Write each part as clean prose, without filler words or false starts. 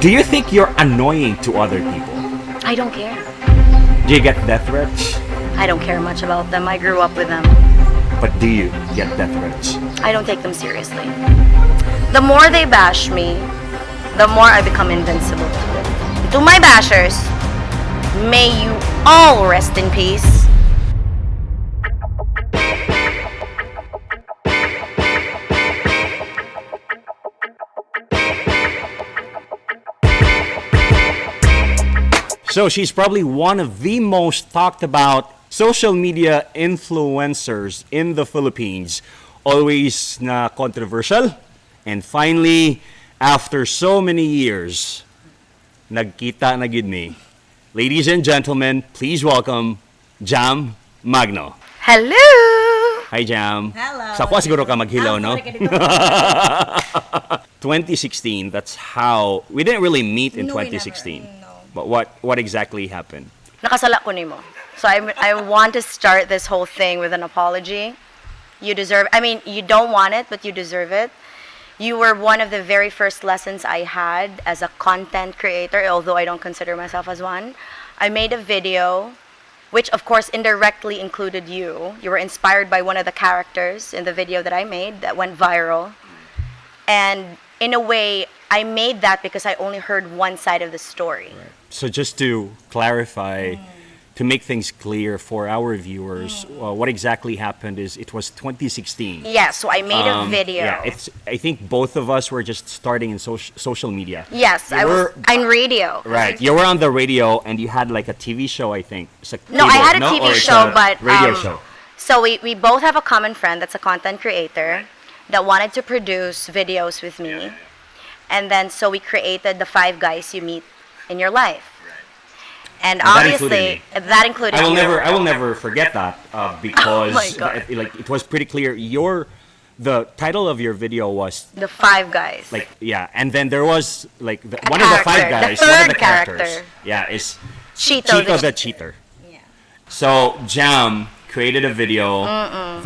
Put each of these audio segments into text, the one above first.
Do you think you're annoying to other people? I don't care. Do you get death threats? I don't care much about them. I grew up with them. But do you get death threats? I don't take them seriously. The more they bash me, the more I become invincible to it. To my bashers, may you all rest in peace. So she's probably one of the most talked about social media influencers in the Philippines. Always na controversial. And finally, after so many years, nagkita na gid ni. Ladies and gentlemen, please welcome Jam Magno. Hello! Hi Jam. Hello. Sa kwa siguro ka maghilaw, no? 2016, that's how... We didn't really meet in No, we 2016. never. No. But what exactly happened? Nakasala ko nimo. So I want to start this whole thing with an apology. You deserve, I mean, you don't want it, but you deserve it. You were one of the very first lessons I had as a content creator, although I don't consider myself as one. I made a video, which of course indirectly included you. You were inspired by one of the characters in the video that I made that went viral. And in a way, I made that because I only heard one side of the story. Right. So just to clarify, to make things clear for our viewers, what exactly happened is it was 2016. Yeah, so I made a video. Yeah, I think both of us were just starting in social media. Yes, I was on radio. Right, you were on the radio and you had like a TV show, I think. It's No, I had a Or TV it's show, a but radio show. So we both have a common friend that's a content creator that wanted to produce videos with me. And then so we created the 5 guys you meet in your life. And that obviously that included I will you. never forget that because Oh my God. it was pretty clear. The title of your video was The 5 guys. and then there was like one of the 5 character, the guys, one of the third characters, character. is Chito Chito the cheater. Yeah. So Jam created a video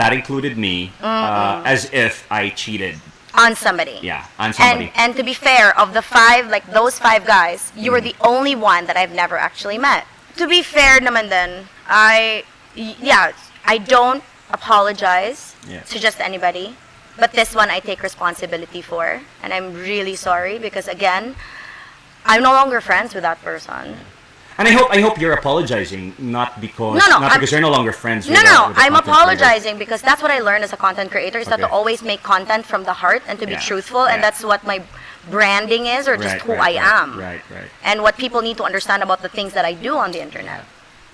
that included me as if I cheated. on somebody. Yeah, on somebody. And to be fair, of the 5, like those 5 guys, you were the only one that I've never actually met. To be fair naman then, I don't apologize to just anybody. But this one I take responsibility for. And I'm really sorry because again, I'm no longer friends with that person. And I hope you're apologizing, not because because you're no longer friends with No, with the I'm content apologizing because that's what I learned as a content creator is that to Okay. always make content from the heart and to be Yeah. truthful, and Yeah. that's what my branding is, or just Right, who right, I right, am. right. And what people need to understand about the things that I do on the internet.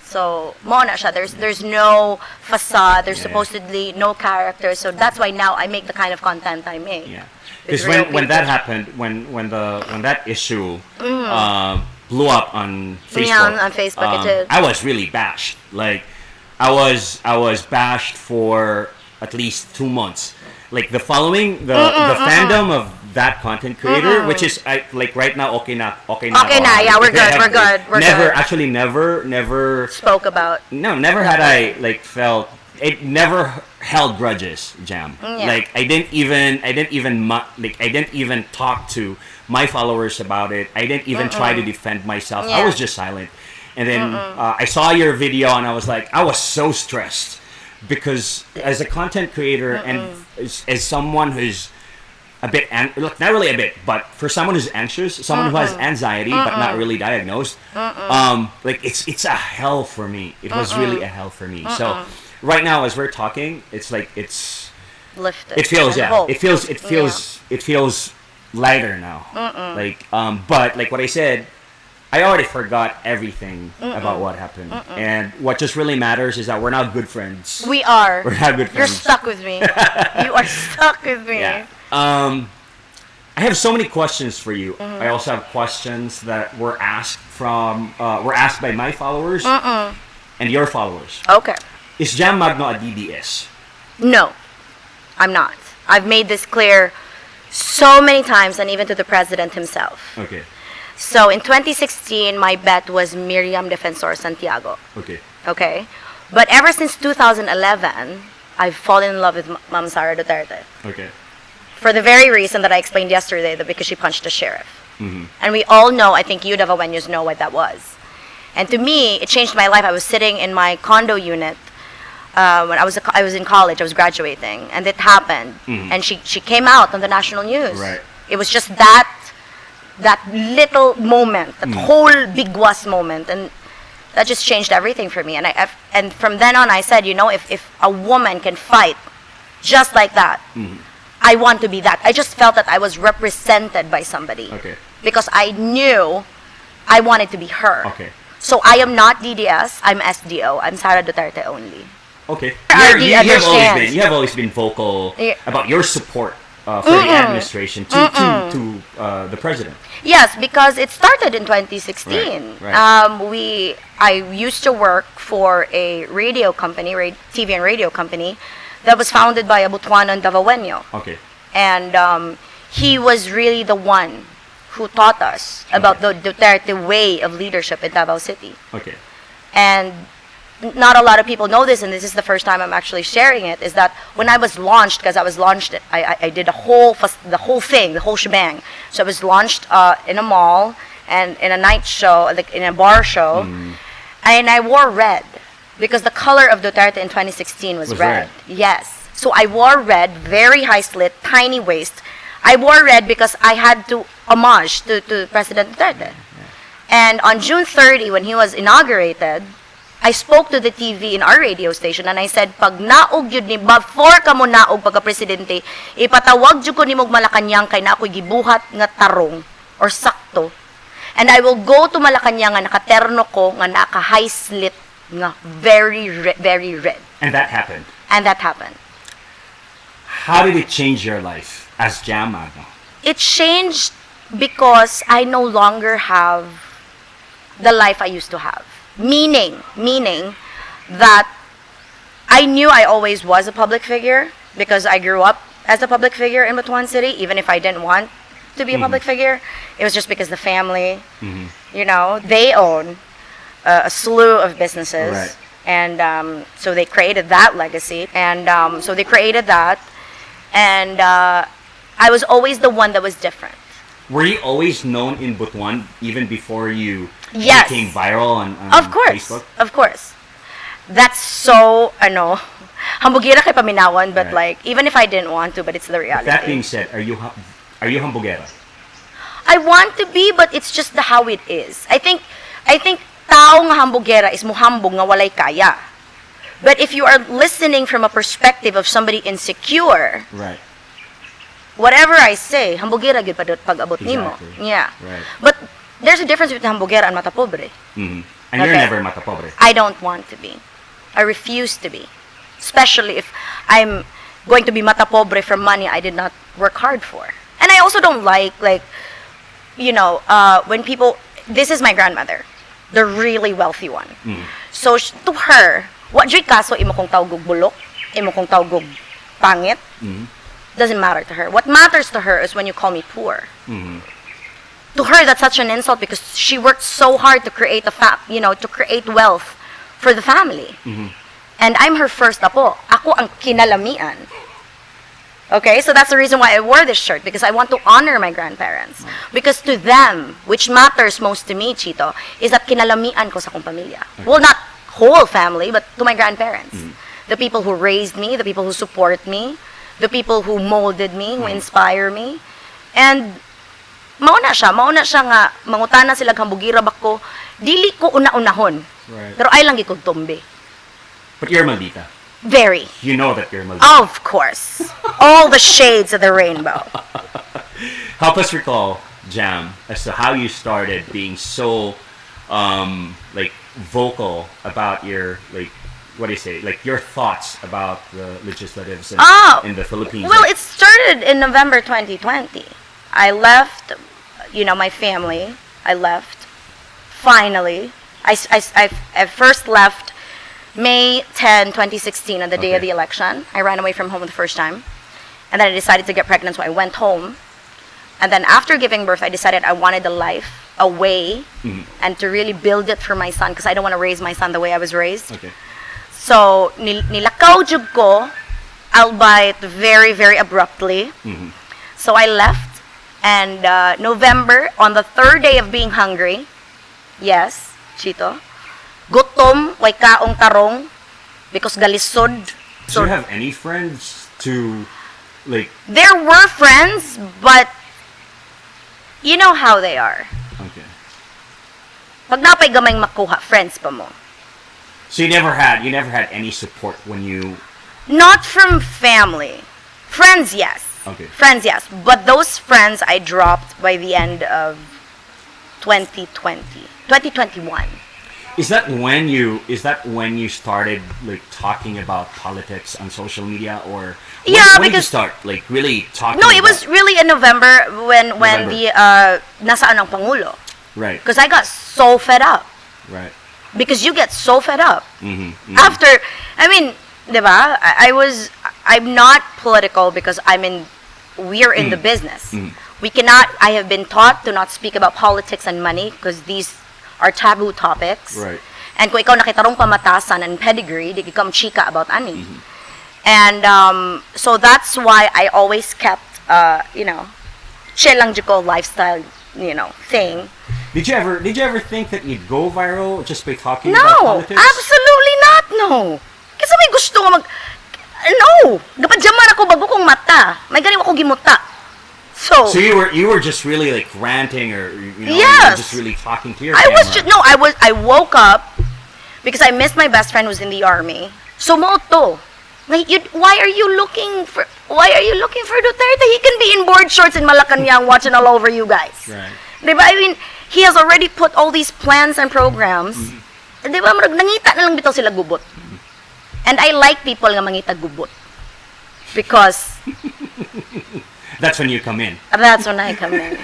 So, mo na siya. There's no facade, there's Yeah. supposedly no character, so that's why now I make the kind of content I make. Yeah, With because real when that people. happened, when that issue blew up on Facebook, Yeah, on Facebook it did. I was really bashed. Like, I was bashed for at least 2 months. Like the following, the fandom of that content creator, which is like right now, okay na. Okay na, yeah, we're good. Never Spoke about. No, never had I like felt it. Never held grudges, Jam. Yeah. Like I didn't even talk to my followers about it. I didn't even try to defend myself. I Yeah. was just silent. And then I saw your video and I was like, I was so stressed because as a content creator and as someone who's a bit, not really a bit, but for someone who's anxious, someone who has anxiety but not really diagnosed, like it's a hell for me. It was really a hell for me. So right now, as we're talking, it's like Lifted. it feels And yeah, hope. it feels lighter now. Like but like what I said, I already forgot everything about what happened, and what just really matters is that we're now good friends. We are. We're not good You're friends. stuck with me. You are stuck with me. Yeah. I have so many questions for you. I also have questions that were asked by my followers and your followers. Okay. Is Jam Magno a DDS? No, I'm not. I've made this clear so many times, and even to the president himself. Okay. So in 2016, my bet was Miriam Defensor Santiago. Okay. Okay? But ever since 2011, I've fallen in love with Ma'am Sara Duterte. Okay. For the very reason that I explained yesterday, that because she punched the sheriff. And we all know, I think you Davaoenos know what that was. And to me, it changed my life. I was sitting in my condo unit when I was in college. I was graduating, and it happened. And she came out on the national news. Right. It was just that little moment, that whole bigwas moment, and that just changed everything for me. And from then on, I said, if a woman can fight just like that, I want to be that. I just felt that I was represented by somebody. Okay. Because I knew I wanted to be her. Okay. So I am not DDS, I'm SDO. I'm Sara Duterte only. Okay. RD You have always been vocal about your support for the administration to the president. Yes, because it started in 2016. Right. I used to work for a radio company, TV and radio company, that was founded by a Butuanon Davaoeno. Okay. And he was really the one who taught us about the Duterte way of leadership in Davao City. Okay. And not a lot of people know this, and this is the first time I'm actually sharing it, is that when I was launched, because I was launched, I did the whole thing, the whole shebang. So I was launched in a mall and in a night show, like in a bar show, and I wore red because the color of Duterte in 2016 was red. Yes. So I wore red, very high slit, tiny waist. I wore red because I had to homage to President Duterte. And on June 30, when he was inaugurated, I spoke to the TV in our radio station and I said, pag naog yun ni, before ka mo naog pagka-presidente, ipatawag jud ko ni mog Malacañang kay na ako'y gibuhat nga tarong or sakto. And I will go to Malacañang nga nakaterno ko nga naka-high slit nga very red. And that happened. And that happened. How did it change your life as Jam Magno? It changed because I no longer have the life I used to have. Meaning that I knew I always was a public figure because I grew up as a public figure in Butuan City, even if I didn't want to be a public figure. It was just because the family, they own a slew of businesses. Right. And so they created that legacy. And so they created that. And I was always the one that was different. Were you always known in Butuan even before you Yes. became viral on Of course. Facebook? Of course. That's so, hambugira kay paminawan, but Right. even if I didn't want to, but it's the reality. That being said, are you hambugera? I want to be, but it's just how it is. I think tao nga hambugera is muhambog nga walay kaya. But if you are listening from a perspective of somebody insecure, Right. whatever I say, hambugera gyud pag abot nimo. Exactly. Yeah. Right. But there's a difference between hambugera and matapobre. And you're Okay. never matapobre. I don't want to be. I refuse to be. Especially if I'm going to be matapobre from money I did not work hard for. And I also don't like when people, this is my grandmother, the really wealthy one. So to her, what joy kaso imo kong tawgog bulok, imo kong tawgog pangit, doesn't matter to her. What matters to her is when you call me poor. To her, that's such an insult because she worked so hard to create to create wealth for the family. And I'm her first apo. Ako ang kinalamian. Okay, so that's the reason why I wore this shirt, because I want to honor my grandparents. Because to them, which matters most to me, Chito, is that kinalamian ko sa akong pamilya. Well, not whole family, but to my grandparents. The people who raised me, the people who support me, the people who molded me, who inspire me. And mauna siya nga mangutana sila hambugira bako, dili ko una-unahon. Right. Pero ay lang gikog tumbi. But you're maldita. Very. You know that you're maldita. Of course. All the shades of the rainbow. Help us recall, Jam, as to how you started being so vocal about your your thoughts about the legislatives in the Philippines. Well, it started in November 2020. I left, my family. I left. Finally, I first left May 10, 2016, on the day of the election. I ran away from home the first time. And then I decided to get pregnant, so I went home. And then after giving birth, I decided I wanted a life away and to really build it for my son, because I don't want to raise my son the way I was raised. Okay. So, nilakaw jud ko, albeit very, very abruptly. So I left. And November, on the third day of being hungry, yes, Chito, gutom, way kaong tarong, because galisod. Do you have any friends to, like... There were friends, but you know how they are. Okay. Pag napay gamay makuha, friends pa mo. So you never had any support when you... Not from family. Friends, yes. Okay. Friends, yes. But those friends I dropped by the end of 2021. Is that when you started like talking about politics on social media, or when did you start like really talking? No, it was really in November when the nasaan ang pangulo. Right. Because I got so fed up. Right. Because you get so fed up. Mm-hmm. After, I mean, diba? I'm not political because we're in the business. I have been taught to not speak about politics and money because these are taboo topics. Right. And kung ikaw nakitarong pamatasan and pedigree, di become chika about ani. And so that's why I always kept, chill lang juko lifestyle, thing. Did you ever think that you'd go viral just by talking No, about politics? absolutely not, no. Kasi may gusto nga no, gapadyaman ako bago kong mata. May galing ako gimuta. So you were just really like ranting, or you yes. were just really talking to your camera. I woke up because I missed my best friend who's in the army. So mo to. Why are you looking for Duterte? He can be in board shorts in Malacanang watching all over you guys. Right. Diba? I mean, he has already put all these plans and programs. Diba? Nangita na lang bitaw sila gubot. And I like people nga mangita gubot. Because that's when you come in. That's when I come in.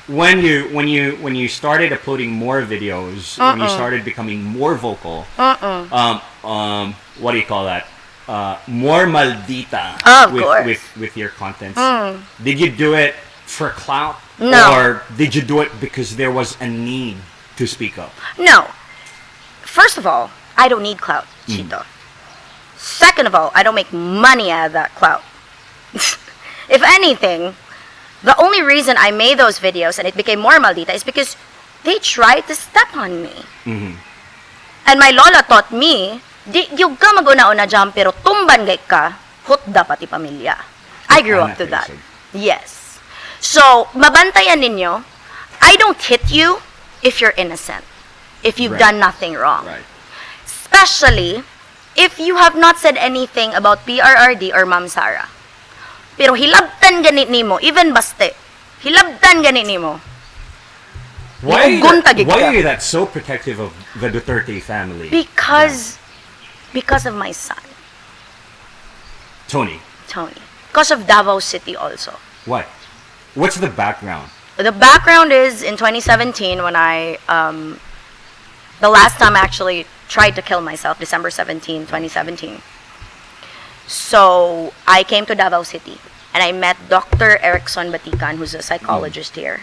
When you started uploading more videos, when you started becoming more vocal, what do you call that? More maldita with your contents. Did you do it for clout? No. Or did you do it because there was a need to speak up? No. First of all, I don't need clout, Chito. Second of all, I don't make money out of that clout. If anything, the only reason I made those videos and it became more maldita is because they tried to step on me. And my lola taught me, di yung ka mag-una-una dyan, pero tumban gay ka, hutda pati pamilya. I grew up to that. Yes. So, mabantayan ninyo, I don't hit you if you're innocent. If you've done nothing wrong. Right. Especially if you have not said anything about PRRD or Ma'am Sara. Pero hilabtan ganit nimo, even baste. Hilabtan ganit nimo. Why are you that so protective of the Duterte family? Because of my son. Tony. Because of Davao City also. What? What's the background? The background is in 2017 when I the last time I actually tried to kill myself, December 17, 2017. So I came to Davao City and I met Dr. Erickson Batican, who's a psychologist here,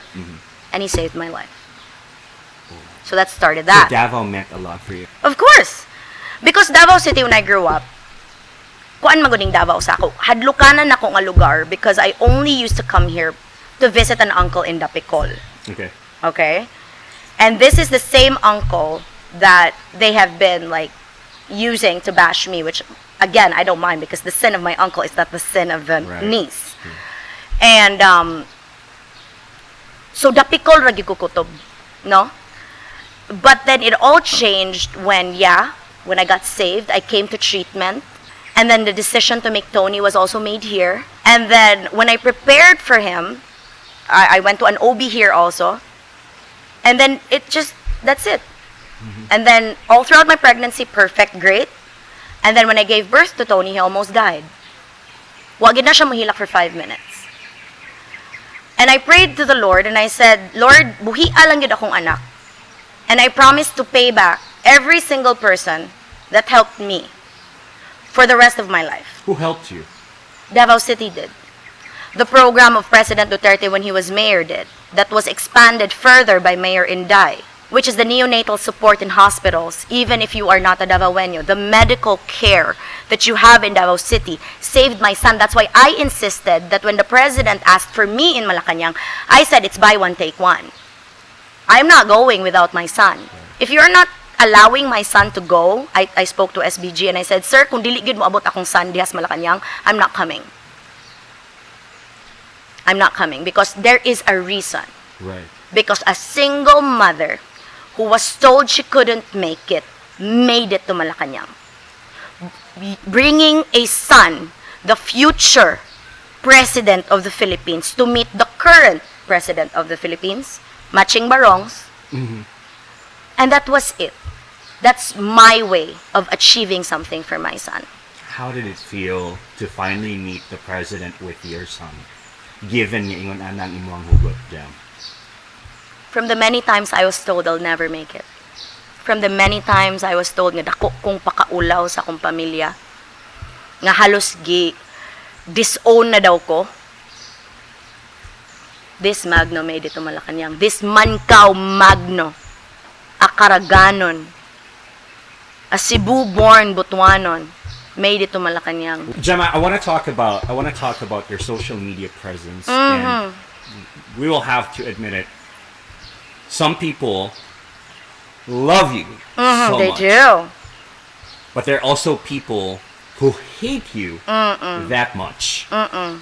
and he saved my life. So that started that. So Davao meant a lot for you. Of course, because Davao City when I grew up, kuan maguning Davao sa ako. Hadlukanan ako nga lugar because I only used to come here to visit an uncle in Dapicol. Okay. And this is the same uncle that they have been like using to bash me, which again I don't mind because the sin of my uncle is not the sin of the niece. And so Dapicol ragi ko kutob, no? But then it all changed when I got saved, I came to treatment. And then the decision to make Tony was also made here. And then when I prepared for him, I went to an OB here also. And then that's it. And then all throughout my pregnancy, perfect, great. And then when I gave birth to Tony, he almost died. Wag na siya mahilak for 5 minutes. And I prayed to the Lord and I said, Lord, buhi'a lang yun akong anak. And I promised to pay back every single person that helped me for the rest of my life. Who helped you? Davao City did. The program of President Duterte when he was mayor did. That was expanded further by Mayor Inday. which is the neonatal support in hospitals, even if you are not a Davaoeño, the medical care that you have in Davao City saved my son. That's why I insisted that when the president asked for me in Malacanang, I said it's buy one, take one. I'm not going without my son. If you're not allowing my son to go, I spoke to SBG and I said, sir, kung dili gid mo abot akong son dihas Malacanang, I'm not coming. I'm not coming because there is a reason. Right. Because a single mother who was told she couldn't make it, made it to Malacanang. Bringing a son, the future president of the Philippines, to meet the current president of the Philippines, Matching Barongs. Mm-hmm. And that was it. That's my way of achieving something for my son. How did it feel to finally meet the president with your son? Given yung anang imong hugot jam. From the many times I was told I'll never make it. From the many times I was told nga dako kong pakaulaw sa akong pamilya. Nga halos disown na daw ko. This Magno made it to Malacanang. This Mankaw Magno. A Karaganon. A Cebu-born Butuanon made it to Malacanang. Gemma, I want to talk about your social media presence, and we will have to admit it. Some people love you so They much, do. but there are also people who hate you that much,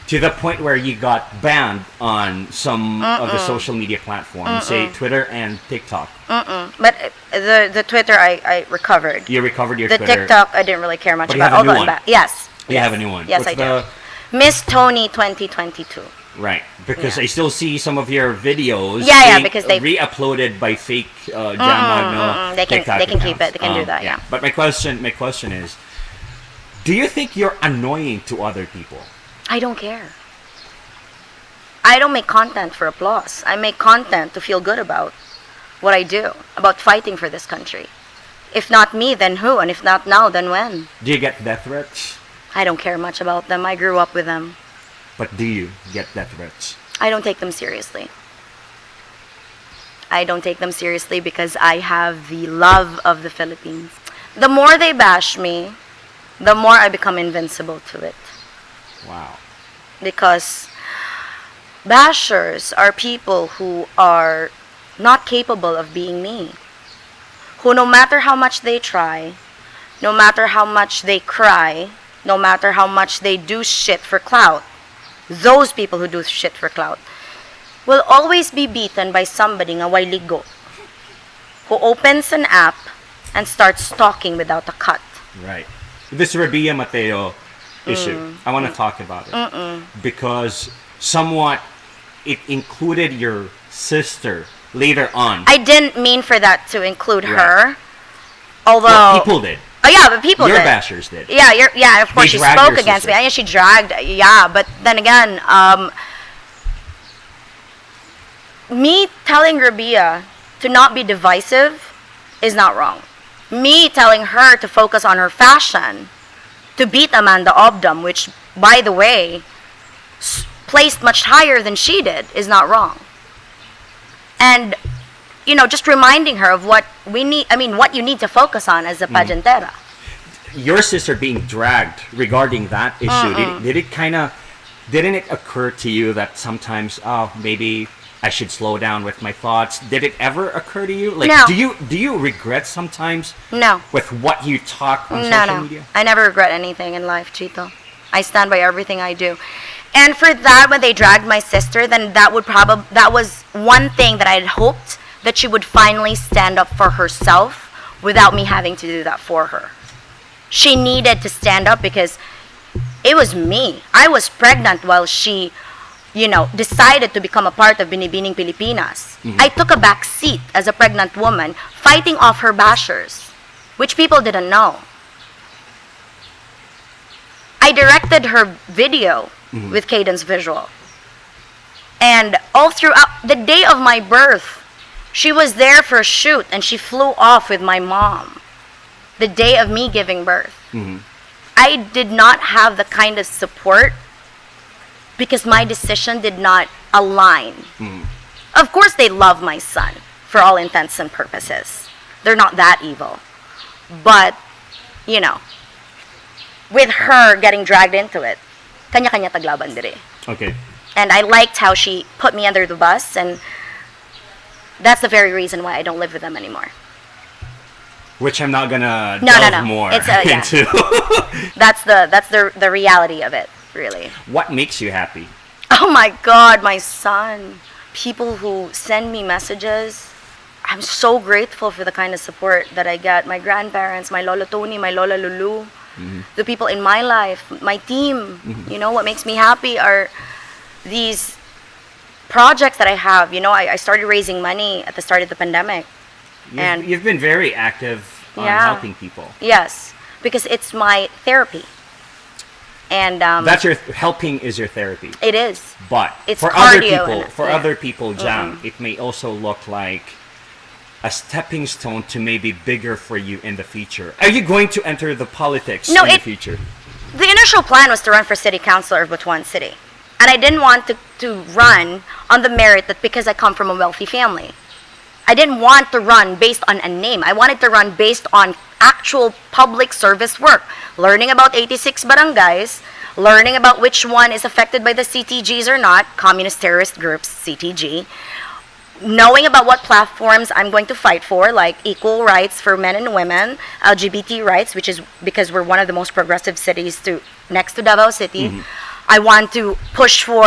to the point where you got banned on some of the social media platforms, say Twitter and TikTok. But the Twitter I recovered. You recovered your The Twitter. TikTok I didn't really care much But you about. have a new Although I'm one. back. Yes. You have a new one. Yes, What's I do. Miss Tony 2022. Right, because Yeah. I still see some of your videos Yeah, being because they- re-uploaded by fake John Magno. They can keep accounts. it. They can do that. Yeah. But my question is, do you think you're annoying to other people? I don't care. I don't make content for applause. I make content to feel good about what I do, about fighting for this country. If not me, then who? And if not now, then when? Do you get death threats? I don't care much about them. I grew up with them. But do you get death threats? I don't take them seriously. I don't take them seriously because I have the love of the Philippines. The more they bash me, the more I become invincible to it. Wow. Because bashers are people who are not capable of being me. Who no matter how much they try, no matter how much they cry, no matter how much they do shit for clout, those people who do shit for clout will always be beaten by somebody nga way ligo, who opens an app and starts talking without a cut. Right. This Rabia Mateo issue, I want to talk about it. Because somewhat it included your sister later on. I didn't mean for that to include Right. her, although... Well, people did. Oh yeah, but people Your did. bashers did. Yeah, of course They she dragged spoke your against me. sister. Yeah, she dragged, yeah, but then again, me telling Rabia to not be divisive is not wrong. Me telling her to focus on her fashion, to beat Amanda Obdam, which, by the way, placed much higher than she did, is not wrong. And, you know, just reminding her of what we need, what you need to focus on as a pageantera. Your sister being dragged regarding that issue, didn't it occur to you that sometimes, maybe I should slow down with my thoughts? Did it ever occur to you? Like, No. do you regret sometimes No. with what you talk on No, social no. media? I never regret anything in life, Chito. I stand by everything I do. And for that, when they dragged my sister, then that was one thing that I had hoped that she would finally stand up for herself without me having to do that for her. She needed to stand up because it was me. I was pregnant while she, decided to become a part of Binibining Pilipinas. I took a back seat as a pregnant woman, fighting off her bashers, which people didn't know. I directed her video with Cadence Visual. And all throughout the day of my birth, she was there for a shoot and she flew off with my mom. The day of me giving birth. I did not have the kind of support because my decision did not align. Of course they love my son. for all intents and purposes. They're not that evil. But, you know, with her getting dragged into it, kanya-kanya taglaban dire. Okay. And I liked how she put me under the bus, and that's the very reason why I don't live with them anymore. Which I'm not gonna delve more it's, into. That's the reality of it, really. What makes you happy? Oh my God, my son. People who send me messages. I'm so grateful for the kind of support that I get. My grandparents, my Lola Tony, my Lola Lulu, the people in my life, my team. You know, what makes me happy are these projects that I have. You know, I started raising money at the start of the pandemic. You've been very active on helping people. Yes, because it's my therapy. And that's your helping is your therapy. It is. But it's for other people, Jam, it may also look like a stepping stone to maybe bigger for you in the future. Are you going to enter the politics in the future? The initial plan was to run for city councilor of Butuan City. And I didn't want to run on the merit that because I come from a wealthy family. I didn't want to run based on a name. I wanted to run based on actual public service work. Learning about 86 barangays, learning about which one is affected by the CTGs or not, communist terrorist groups, CTG, knowing about what platforms I'm going to fight for, like equal rights for men and women, LGBT rights, which is because we're one of the most progressive cities next to Davao City. I want to push for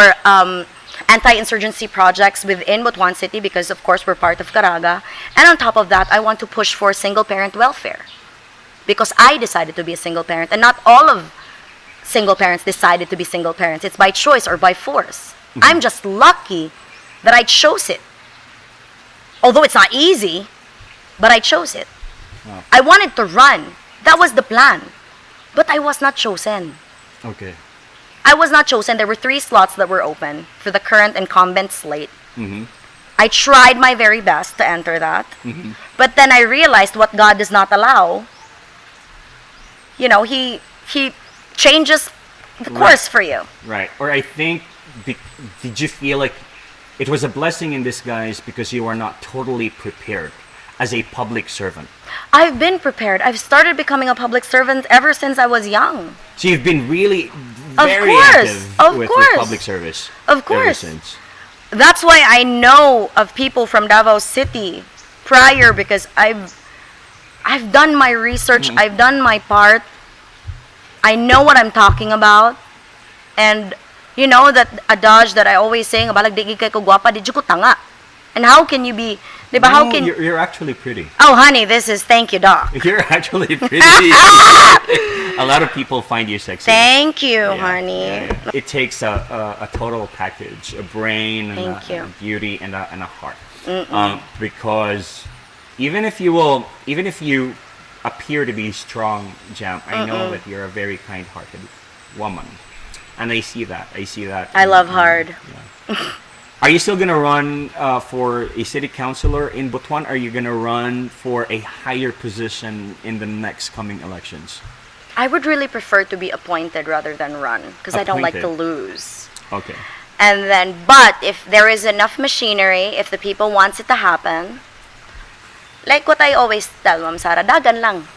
anti-insurgency projects within Butuan City because, of course, we're part of Caraga. And on top of that, I want to push for single-parent welfare because I decided to be a single parent, and not all of single parents decided to be single parents. It's by choice or by force. I'm just lucky that I chose it. Although it's not easy, but I chose it. Wow. I wanted to run. That was the plan. But I was not chosen. Okay. I was not chosen. There were 3 slots that were open for the current incumbent slate. I tried my very best to enter that. But then I realized what God does not allow. You know, He changes the course for you. Right. Or I think, did you feel like it was a blessing in disguise because you are not totally prepared as a public servant? I've been prepared. I've started becoming a public servant ever since I was young. So you've been really very active with public service. Of course. Ever since. That's why I know of people from Davao City prior because I've done my research. I've done my part. I know what I'm talking about. And you know that adage that I always saying, "Balag di kay ko guwapa, di ko tanga." And how can you be, di ba, how can... You're actually pretty. Oh, honey, thank you, Doc. You're actually pretty. A lot of people find you sexy. Thank you, honey. It takes a total package, a brain, and a beauty, and a heart. Because even if you appear to be strong, Jam, I know that you're a very kind-hearted woman. And I see that. I love hard. Yeah. Are you still going to run for a city councilor in Butuan? Are you going to run for a higher position in the next coming elections? I would really prefer to be appointed rather than run because I don't like to lose. Okay. And then, but if there is enough machinery, if the people wants it to happen, like what I always tell Ma'am Sara, dagan lang.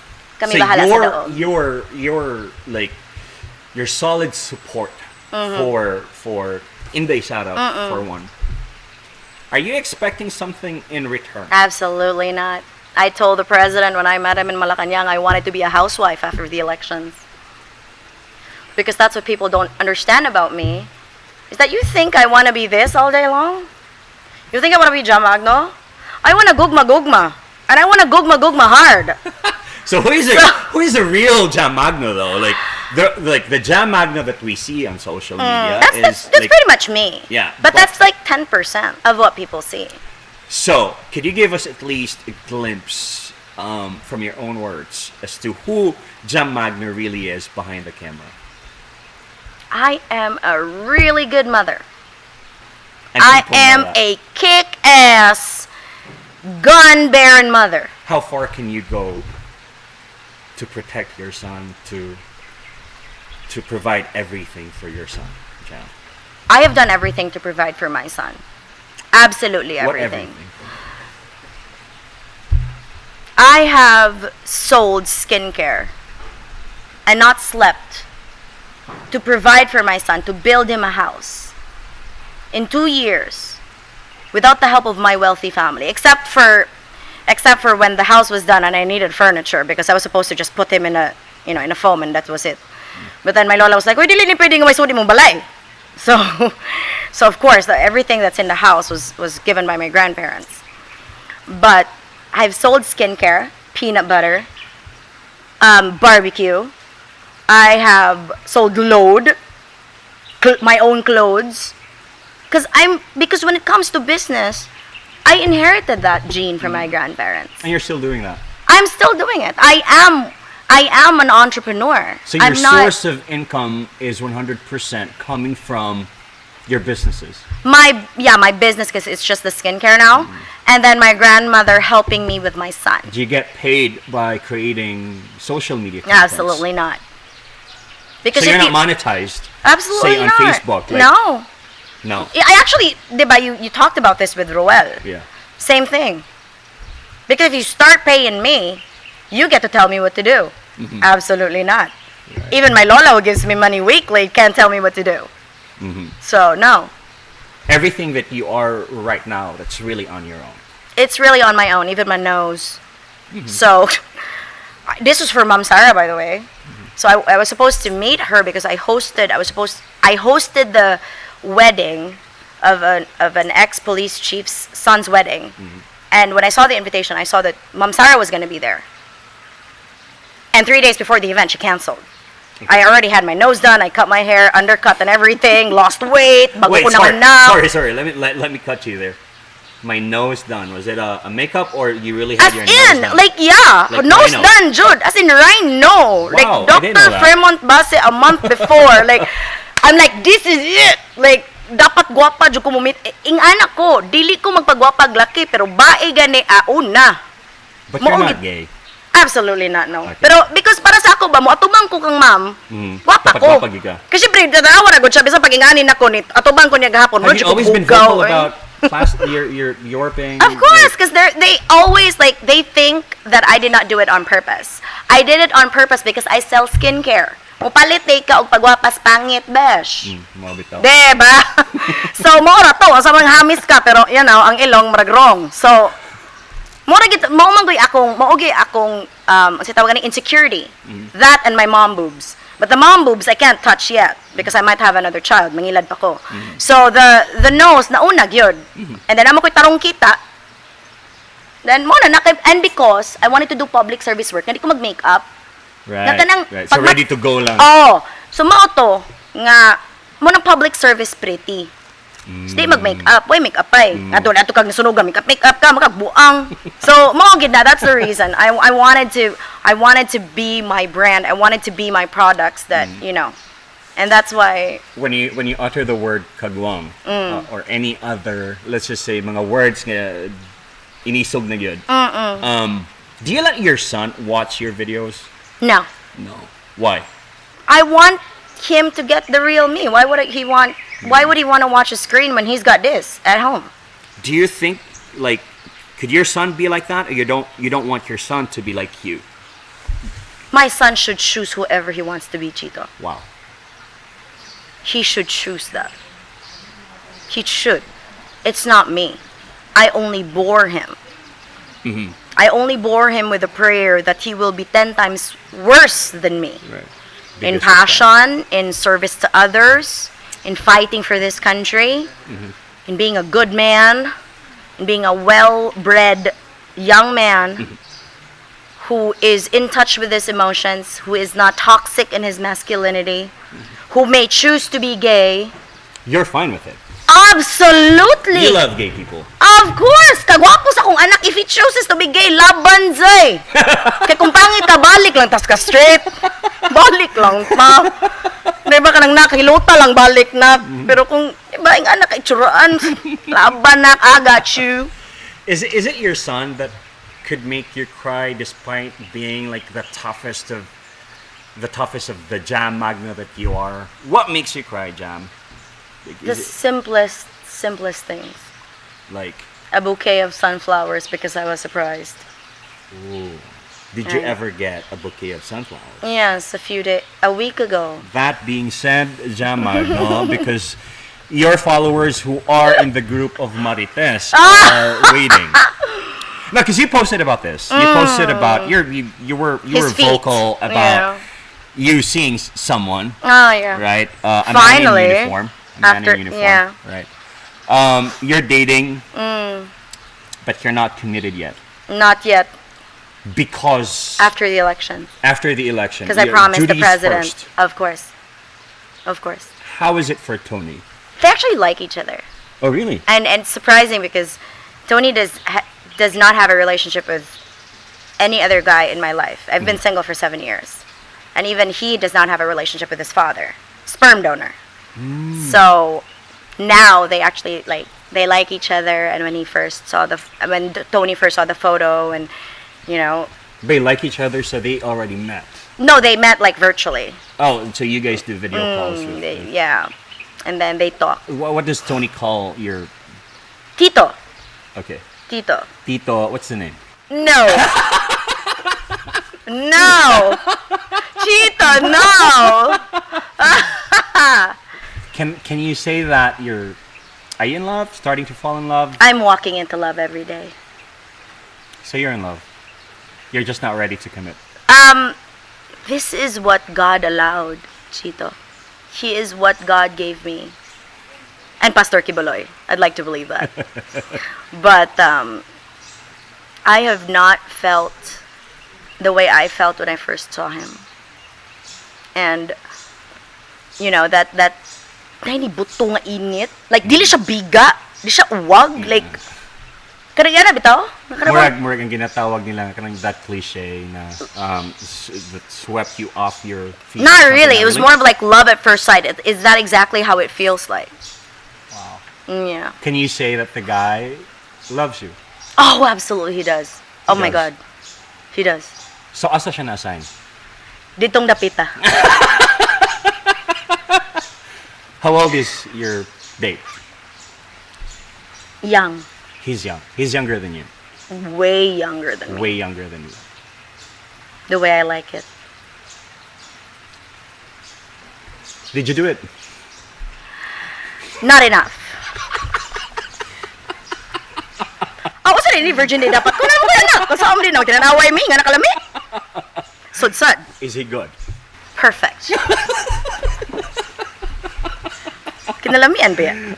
Kami bahala sa loob. Your solid support for Inday Sara for one. Are you expecting something in return? Absolutely not. I told the president when I met him in Malacanang I wanted to be a housewife after the elections. Because that's what people don't understand about me. Is that you think I want to be this all day long? You think I want to be Magno? I want to gugma. And I want to gugma hard. So who is a real Magno though? Like the Magno that we see on social media that's pretty much me. Yeah. But that's like 10% of what people see. So, could you give us at least a glimpse from your own words as to who Magno really is behind the camera? I am a really good mother. I am a kick-ass, gun-bearing mother. How far can you go to protect your son, to provide everything for your son, Jam? I have done everything to provide for my son. Absolutely everything. What everything? I have sold skincare and not slept to provide for my son, to build him a house in 2 years without the help of my wealthy family, except for when the house was done and I needed furniture because I was supposed to just put him in a foam and that was it. But then my lola was like, "Uy, dili ni pwedeng maisudi mong balay." So of course, everything that's in the house was given by my grandparents. But I've sold skincare, peanut butter, barbecue. I have sold load, my own clothes. Because when it comes to business, I inherited that gene from my grandparents. And you're still doing that. I'm still doing it. I am an entrepreneur. So your source of income is 100% coming from your businesses. My business, because it's just the skincare now, and then my grandmother helping me with my son. Do you get paid by creating social media contents? Absolutely not. Because so you're not monetized. Absolutely say on not. Facebook. No. I actually, diba, you talked about this with Roel. Yeah. Same thing. Because if you start paying me, you get to tell me what to do. Mm-hmm. Absolutely not. Right. Even my Lola, who gives me money weekly, can't tell me what to do. Mm-hmm. So, no. Everything that you are right now, that's really on your own. It's really on my own, even my nose. Mm-hmm. So, this was for Mom Sarah, by the way. Mm-hmm. So, I was supposed to meet her because I hosted the wedding of an ex-police chief's son's wedding. Mm-hmm. And when I saw the invitation, I saw that Mom Sarah was going to be there. And 3 days before the event, she canceled. Okay. I already had my nose done. I cut my hair, undercut and everything, lost weight. Wait, sorry. Let me cut you there. My nose done. Was it a makeup or you really had your nose done? Like nose done, Jude. As in rhino. Wow, like Dr. Fremont Base a month before. Like, I'm like, this is it. Like, dapat guwapa jud ko mumit. Ing anak ko, dili ko magpagwapag laki pero bae gani auna. But you're not gay. Absolutely not, no. Okay. Pero because para sa ako ba mo atubang ko kang ma'am, gwapa ko. Kasi pre tanawa ra gud siya bisan pag-ingani nako ni atubang ko niya gahapon. Have you always been vocal about your thing? Of course, because they always they think that I did not do it on purpose. I did it on purpose because I sell skincare. Mupalit ka og pagwapas pangit, besh. Diba? So, mora to. Sa mga hamis ka, pero, ang ilong, maragrong. So, maugi akong, tawag ni insecurity. That and my mom boobs. But the mom boobs, I can't touch yet because I might have another child. Mangilad pa ko. So, the nose, naunag yun. And then, amo ko'y tarong kita. Then, and because I wanted to do public service work, hindi ko mag-makeup. Right. So ready to go lang. Oh. So mao to nga mo ng public service pretty. So di mag-makeup, why makeup pa eh. Ato kag nasunugan makeup ka makagbuang. So mao gid na, that's the reason. I wanted to be my brand. I wanted to be my products that, And that's why when you utter the word kagwang or any other, let's just say mga words nga inisog na gyud. Do you let your son watch your videos? No. Why? I want him to get the real me. Why would he want to watch a screen when he's got this at home? Do you think could your son be like that, or you don't want your son to be like you? My son should choose whoever he wants to be, Chito. Wow. He should choose that. He should. It's not me. I only bore him. Mm-hmm. I only bore him with a prayer that he will be 10 times worse than me. Right. In passion, in service to others, in fighting for this country, in being a good man, in being a well-bred young man who is in touch with his emotions, who is not toxic in his masculinity, who may choose to be gay. You're fine with it. Absolutely. You love gay people. Of course. Kagwapo sa akong anak. If he chooses to be gay, laban zay. Kaya kung pangit ka, balik lang. Tas ka straight. Balik lang. Diba ka nang nakahilota lang, balik na. Pero kung iba yung anak ay tsuraan, laban na. I got you. Is it your son that could make you cry despite being like the toughest of the Jam Magno that you are? What makes you cry, Jam? The simplest things. Like? A bouquet of sunflowers because I was surprised. Ooh. Did you ever get a bouquet of sunflowers? Yes, a week ago. That being said, Magno, because your followers who are in the group of Marites are waiting. No, because you posted about this. You posted about you were Feet. vocal about you seeing someone. Oh yeah. Right. Finally. Man in uniform. A man in uniform. Yeah. Right. You're dating, but you're not committed yet. Not yet. Because after the election. After the election. Because I promised the duties president. First. Of course. Of course. How is it for Tony? They actually like each other. Oh really? And it's surprising because Tony does not have a relationship with any other guy in my life. I've been single for 7 years. And even he does not have a relationship with his father. Sperm donor. So now they actually they like each other, and when Tony first saw the photo, and they like each other, so they already met. No, they met virtually. Oh, so you guys do video calls yeah. And then they talk. What does Tony call your Tito? Okay. Tito, what's the name? No. No. Chito, no. Can you say that are you in love? Starting to fall in love? I'm walking into love every day. So you're in love. You're just not ready to commit. This is what God allowed, Chito. He is what God gave me. And Pastor Kiboloy. I'd like to believe that. But I have not felt the way I felt when I first saw him. And that ni buto nga init. Dili siya biga, di siya uwag, karaya na bitaw? Murag ang ginatawag nila kanang that cliche na that swept you off your feet. Not really. It was more of love at first sight. Is that exactly how it feels like? Wow. Yeah. Can you say that the guy loves you? Oh, absolutely he does. Oh my God. He does. So asa siya na-assign? Ditong dapita. How old is your date? Young. He's young. He's younger than you. Way younger than me. Way younger than you. The way I like it. Did you do it? Not enough. What's that? Virgin day dapat ko na mo anak. Kasama din ako tinanaway mi nga nakalami. Sudsad. Is he good? Perfect. Kinalamian ba yan?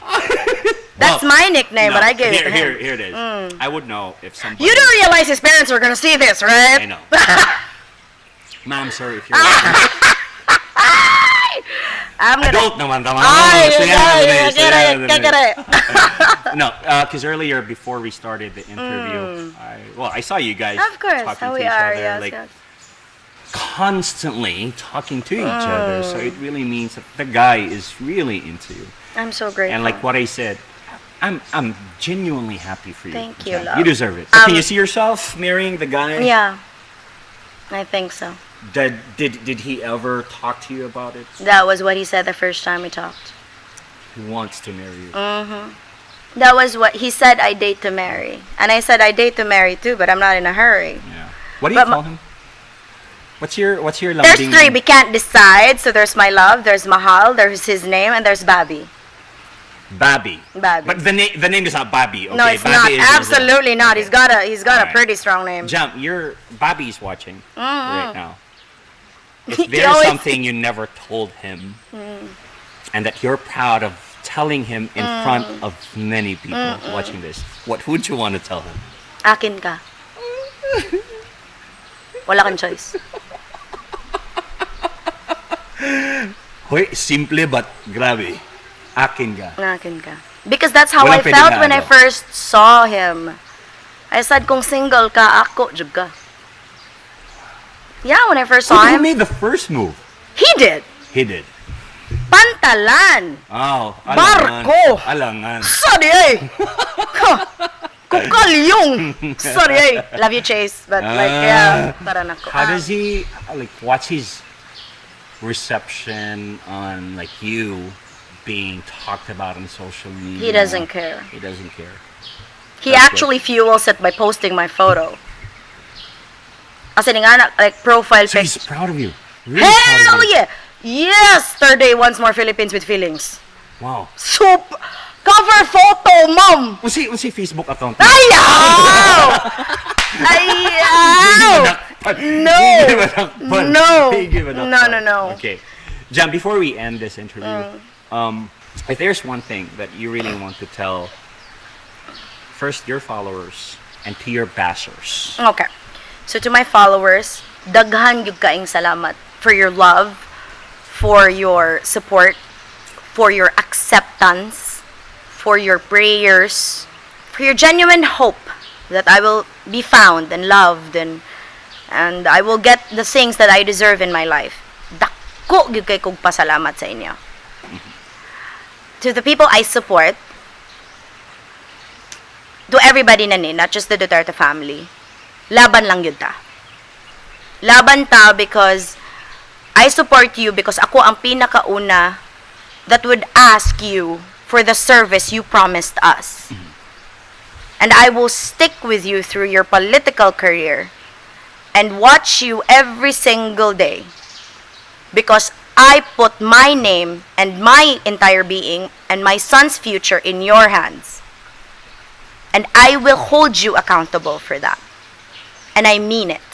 That's my nickname, but I gave it to him. Here it is. I would know if somebody... You do realize his parents are going to see this, right? I know. Ma'am, sorry if you're watching. Adult naman, tama. No, because earlier, before we started the interview, I saw you guys talking to each other. Yes. Constantly talking to each other. So it really means that the guy is really into you. I'm so grateful. And like what I said, I'm genuinely happy for you. Thank you, love. You deserve it. Can you see yourself marrying the guy? Yeah, I think so. Did he ever talk to you about it? That was what he said the first time we talked. He wants to marry you. That was what he said. I date to marry, and I said I date to marry too, but I'm not in a hurry. Yeah. What do you call him? What's your lambing? There's three. We can't decide. So there's my love. There's Mahal. There's his name, and there's Babi. Babi. But the name is not Babi. Okay? No, it's Babi not. Absolutely not. He's got a pretty strong name. Jump. Babi's watching right now. If there's something you never told him, and that you're proud of telling him in front of many people watching this, what would you want to tell him? Akin ka. Wala kang choice. Hoy, simple but grabe. Akin ka. Akin ka. Because that's how I felt when I first saw him. I said, kung single ka, ako, jud ka. Yeah, when I first saw him. Who made the first move? He did. He did. Pantalan. Oh, alangan. Barko. Alangan. Sorry, eh. Kukalyong. Sorry, eh. Love you, Chase. But yeah. Para nako. How does he, what's his reception on, you being talked about on social media? He doesn't care. He doesn't care. He actually fuels it by posting my photo. Kasi nga, like, profile So he's picture. proud of you. Really proud Hell of you. yeah! Yes! Third day, once more Philippines with feelings. Wow. Super. Cover photo, mom! What's he Facebook account? Ayaw! Ayaw! No! No. Okay. Jam, before we end this interview, if there's one thing that you really want to tell first your followers and to your bashers. Okay. So to my followers, daghan gyud kaayong salamat for your love, for your support, for your acceptance, for your prayers, for your genuine hope that I will be found and loved and I will get the things that I deserve in my life. Dako gyud kay kog pasalamat sa inyo. To the people I support, to everybody na not just the Duterte family, laban lang yun ta. Laban ta because I support you because ako ang pinakauna that would ask you for the service you promised us. And I will stick with you through your political career and watch you every single day because I put my name and my entire being and my son's future in your hands. And I will hold you accountable for that. And I mean it.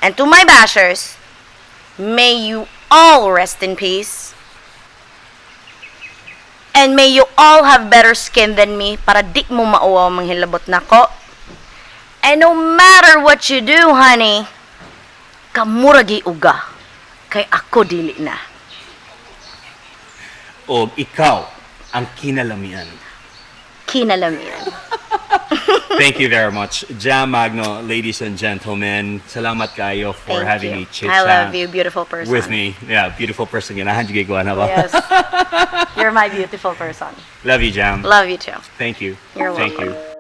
And to my bashers, may you all rest in peace. And may you all have better skin than me para di mo mauwaw manghilabot nako. And no matter what you do, honey, kamuragi uga. Kay ako dili na. O ikaw ang kinalamian. Kinalamian. Thank you very much. Jam Magno, ladies and gentlemen. Salamat kayo for Thank having you. me chit I love you, beautiful person. with me. Yeah, beautiful person. Ganahan jud ko na ba? Yes. You're my beautiful person. Love you, Jam. Love you too. Thank you. You're Thank welcome. you.